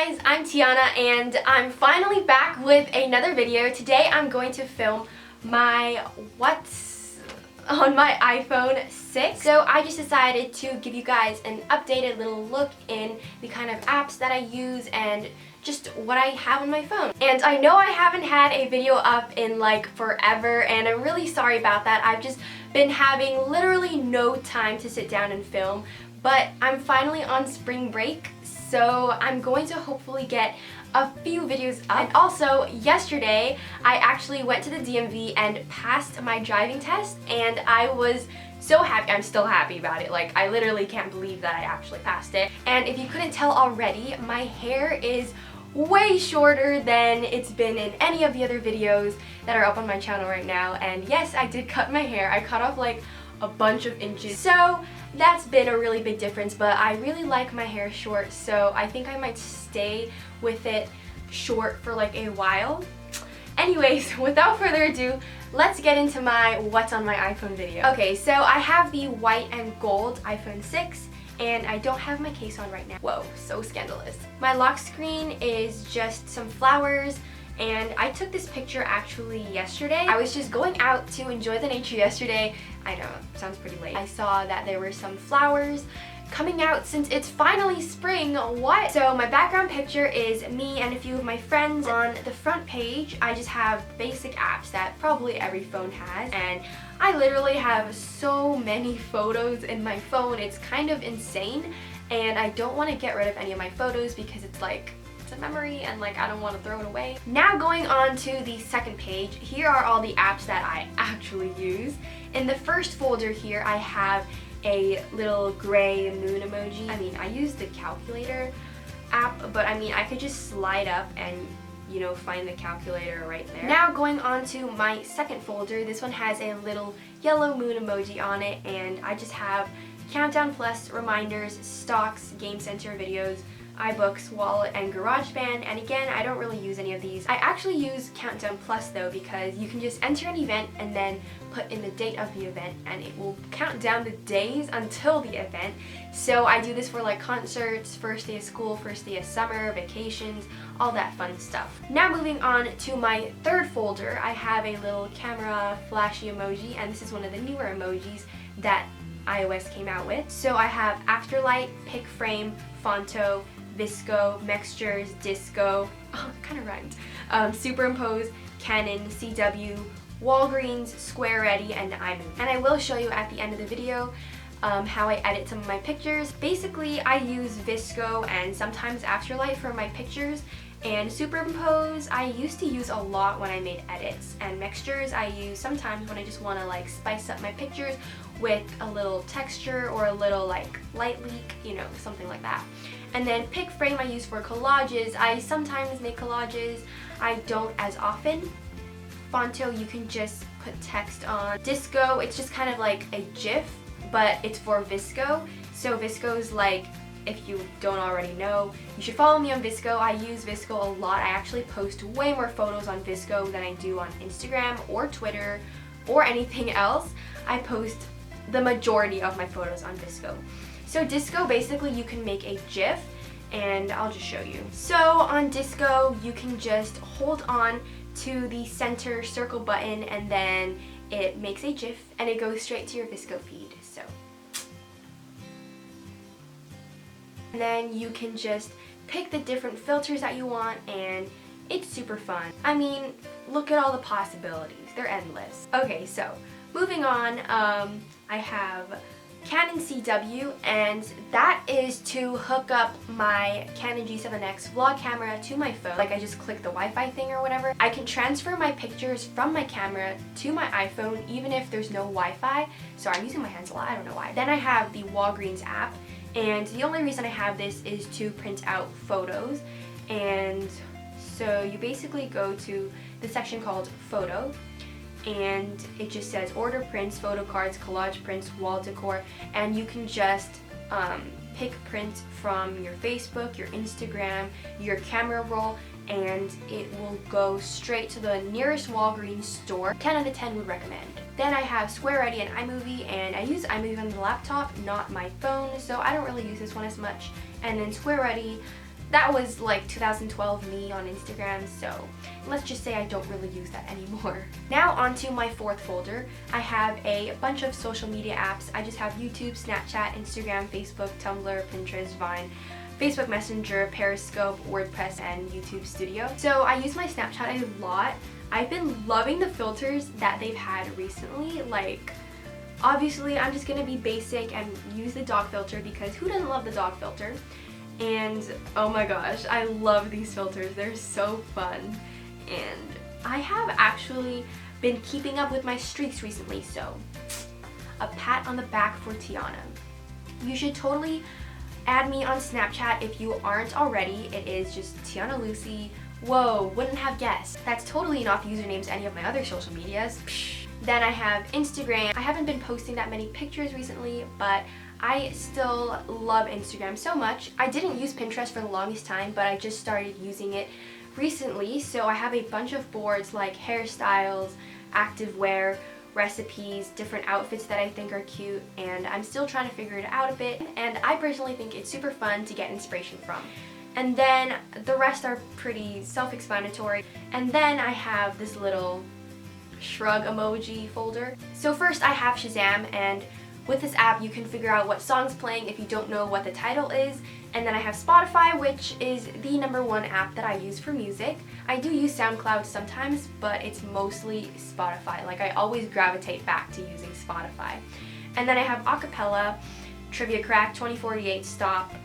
guys, I'm Tiana and I'm finally back with another video. Today I'm going to film my what's on my iPhone 6. So I just decided to give you guys an updated little look in the kind of apps that I use and just what I have on my phone. And I know I haven't had a video up in like forever and I'm really sorry about that. I've just been having literally no time to sit down and film, but I'm finally on spring break. So I'm going to hopefully get a few videos up. And also, yesterday, I actually went to the DMV and passed my driving test, and I was so happy. I'm still happy about it. Like, I literally can't believe that I actually passed it. And if you couldn't tell already, my hair is way shorter than it's been in any of the other videos that are up on my channel right now. And yes, I did cut my hair. I cut off like a bunch of inches. So that's been a really big difference, but I really like my hair short, so I think I might stay with it short for like a while. Anyways, without further ado, let's get into my what's on my iPhone video. Okay, so I have the white and gold iPhone 6 and I don't have my case on right now. Whoa, so scandalous. My lock screen is just some flowers, and I took this picture actually yesterday. I was just going out to enjoy the nature yesterday. I know, sounds pretty late. I saw that there were some flowers coming out since it's finally spring. What? So my background picture is me and a few of my friends. On the front page, I just have basic apps that probably every phone has, and I literally have so many photos in my phone. It's kind of insane, and I don't want to get rid of any of my photos because it's like, it's a memory and like I don't want to throw it away. Now going on to the second page, here are all the apps that I actually use. In the first folder here I have a little gray moon emoji. I mean, I use the calculator app, but I mean I could just slide up and, you know, find the calculator right there. Now going on to my second folder, this one has a little yellow moon emoji on it, and I just have Countdown Plus, reminders, stocks, Game Center videos, iBooks, Wallet, and GarageBand. And again, I don't really use any of these. I actually use Countdown Plus though, because you can just enter an event and then put in the date of the event and it will count down the days until the event. So I do this for like concerts, first day of school, first day of summer, vacations, all that fun stuff. Now moving on to my third folder, I have a little camera flashy emoji, and this is one of the newer emojis that iOS came out with. So I have Afterlight, Pick Frame, Fonto, Visco, Mextures, Disco, oh, kind of rhymed, Superimpose, Canon, CW, Walgreens, Square Ready, and iMovie. And I will show you at the end of the video how I edit some of my pictures. Basically, I use Visco and sometimes Afterlight for my pictures, and Superimpose I used to use a lot when I made edits, and Mextures I use sometimes when I just want to like spice up my pictures with a little texture or a little like light leak, you know, something like that. And then Pick Frame I use for collages. I sometimes make collages, I don't as often. Fonto, you can just put text on. Disco, it's just kind of like a GIF, but it's for Visco. So Visco is like, if you don't already know, you should follow me on Visco. I use Visco a lot. I actually post way more photos on Visco than I do on Instagram or Twitter or anything else. I post the majority of my photos on Visco. So Disco, basically you can make a GIF, and I'll just show you. So on Disco, you can just hold on to the center circle button and then it makes a GIF and it goes straight to your Visco feed. So, and then you can just pick the different filters that you want, and it's super fun. I mean, look at all the possibilities, they're endless. Okay, so moving on, I have Canon CW, and that is to hook up my Canon G7X vlog camera to my phone. Like, I just click the Wi-Fi thing or whatever. I can transfer my pictures from my camera to my iPhone even if there's no Wi-Fi. So I'm using my hands a lot, I don't know why. Then I have the Walgreens app, and the only reason I have this is to print out photos. And so you basically go to the section called Photo, and it just says order prints, photo cards, collage prints, wall decor, and you can just pick prints from your Facebook, your Instagram, your camera roll, and it will go straight to the nearest Walgreens store. 10 out of 10 would recommend. Then I have Square Ready and iMovie, and I use iMovie on the laptop, not my phone, so I don't really use this one as much. And then Square Ready, that was like 2012 me on Instagram, so let's just say I don't really use that anymore. Now onto my fourth folder. I have a bunch of social media apps. I just have YouTube, Snapchat, Instagram, Facebook, Tumblr, Pinterest, Vine, Facebook Messenger, Periscope, WordPress, and YouTube Studio. So I use my Snapchat a lot. I've been loving the filters that they've had recently. Like, obviously I'm just gonna be basic and use the dog filter because who doesn't love the dog filter? And oh my gosh, I love these filters. They're so fun. And I have actually been keeping up with my streaks recently, so a pat on the back for TIANA. You should totally add me on Snapchat if you aren't already. It is just TIANA Lucy. Whoa, wouldn't have guessed. That's totally not the username to any of my other social medias. Then I have Instagram. I haven't been posting that many pictures recently, but I still love Instagram so much. I didn't use Pinterest for the longest time, but I just started using it recently, so I have a bunch of boards like hairstyles, activewear, recipes, different outfits that I think are cute, and I'm still trying to figure it out a bit, and I personally think it's super fun to get inspiration from. And then the rest are pretty self-explanatory. And then I have this little shrug emoji folder. So first I have Shazam, and with this app you can figure out what song's playing if you don't know what the title is. And then I have Spotify, which is the #1 app that I use for music. I do use SoundCloud sometimes, but it's mostly Spotify. Like, I always gravitate back to using Spotify. And then I have Acapella, Trivia Crack, 2048, Stop.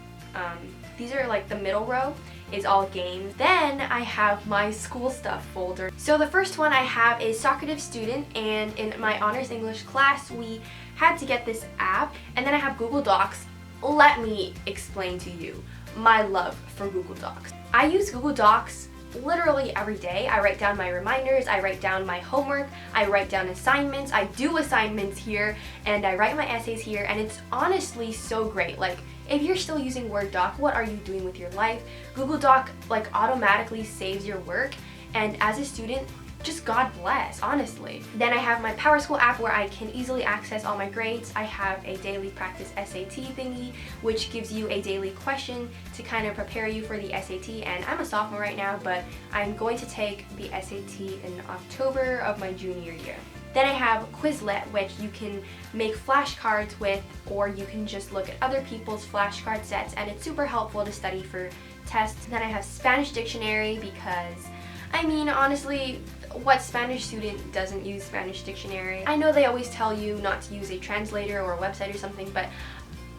These are like the middle row is all games. Then I have my school stuff folder. So the first one I have is Socrative Student, and in my honors English class we had to get this app. And then I have Google Docs. Let me explain to you my love for Google Docs. I use Google Docs literally every day. I write down my reminders, I write down my homework, I write down assignments, I do assignments here, and I write my essays here, and it's honestly so great. Like, if you're still using Word Doc, what are you doing with your life? Google Doc like automatically saves your work, and as a student, just God bless, honestly. Then I have my PowerSchool app where I can easily access all my grades. I have a daily practice SAT thingy, which gives you a daily question to kind of prepare you for the SAT. And I'm a sophomore right now, but I'm going to take the SAT in October of my junior year. Then I have Quizlet, which you can make flashcards with, or you can just look at other people's flashcard sets, and it's super helpful to study for tests. Then I have Spanish Dictionary because, I mean, honestly, what Spanish student doesn't use Spanish Dictionary? I know they always tell you not to use a translator or a website or something, but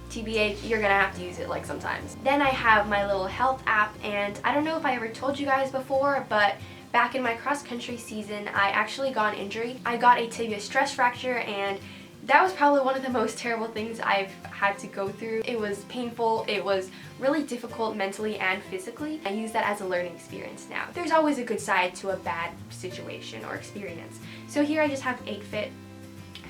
TBH, you're gonna have to use it like sometimes. Then I have my little health app, and I don't know if I ever told you guys before, but back in my cross-country season, I actually got an injury. I got a tibia stress fracture, and that was probably one of the most terrible things I've had to go through. It was painful, it was really difficult mentally and physically. I use that as a learning experience now. There's always a good side to a bad situation or experience. So here I just have 8Fit,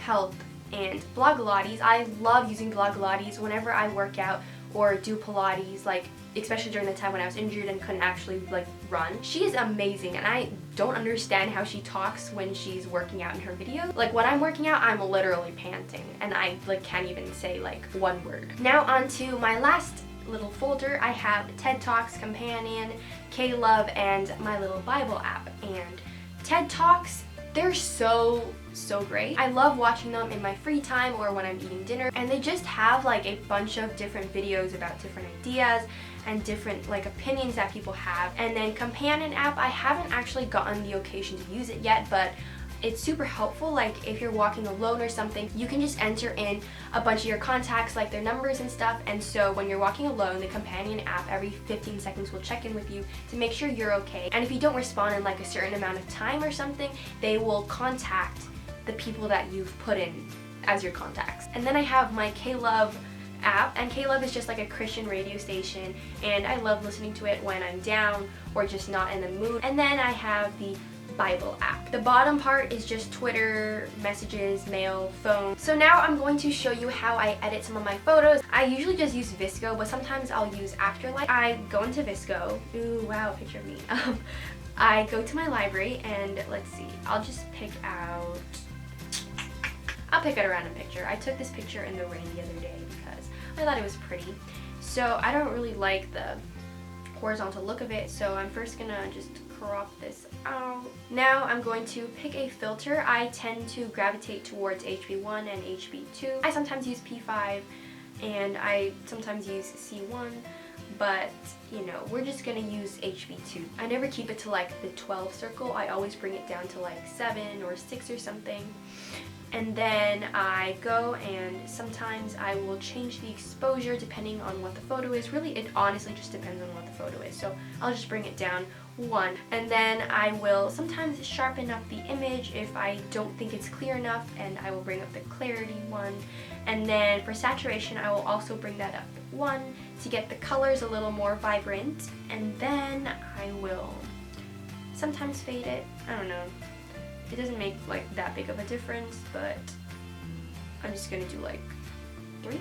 Health, and Blogilates. I love using Blogilates whenever I work out or do Pilates, like especially during the time when I was injured and couldn't actually like run. She is amazing, and I don't understand how she talks when she's working out in her videos. Like, when I'm working out, I'm literally panting and I like can't even say like one word. Now on to my last little folder. I have TED Talks, Companion, K-Love, and my little Bible app. And TED Talks, they're so great. I love watching them in my free time or when I'm eating dinner, and they just have like a bunch of different videos about different ideas and different like opinions that people have. And then Companion app, I haven't actually gotten the occasion to use it yet, but it's super helpful. Like, if you're walking alone or something, you can just enter in a bunch of your contacts, like their numbers and stuff, and so when you're walking alone, the Companion app every 15 seconds will check in with you to make sure you're okay. And if you don't respond in like a certain amount of time or something, they will contact the people that you've put in as your contacts. And then I have my K-Love app, and K-Love is just like a Christian radio station, and I love listening to it when I'm down or just not in the mood. And then I have the Bible app. The bottom part is just Twitter, messages, mail, phone. So now I'm going to show you how I edit some of my photos. I usually just use VSCO, but sometimes I'll use Afterlight. I go into VSCO. Ooh, wow, picture of me. I go to my library, and let's see, I'll just pick out a random picture. I took this picture in the rain the other day because I thought it was pretty. So I don't really like the horizontal look of it, so I'm first gonna just crop this out. Now I'm going to pick a filter. I tend to gravitate towards HB1 and HB2. I sometimes use P5 and I sometimes use C1, but you know, we're just gonna use HB2. I never keep it to like the 12 circle. I always bring it down to like 7 or 6 or something. And then I go and sometimes I will change the exposure depending on what the photo is. Really, it honestly just depends on what the photo is. So I'll just bring it down 1. And then I will sometimes sharpen up the image if I don't think it's clear enough, and I will bring up the clarity 1. And then for saturation, I will also bring that up 1 to get the colors a little more vibrant. And then I will sometimes fade it. I don't know. It doesn't make like that big of a difference, but I'm just gonna do like 3.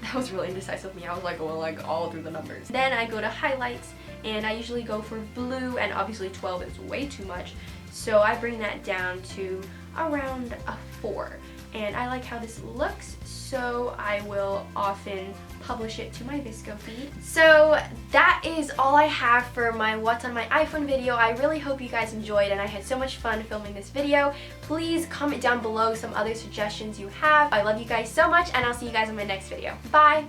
That was really indecisive of me. I was like going like all through the numbers. Then I go to highlights, and I usually go for blue, and obviously 12 is way too much, so I bring that down to around a 4. And I like how this looks, so I will often publish it to my Visco feed. So that is all I have for my What's on My iPhone video. I really hope you guys enjoyed, and I had so much fun filming this video. Please comment down below some other suggestions you have. I love you guys so much, and I'll see you guys in my next video. Bye!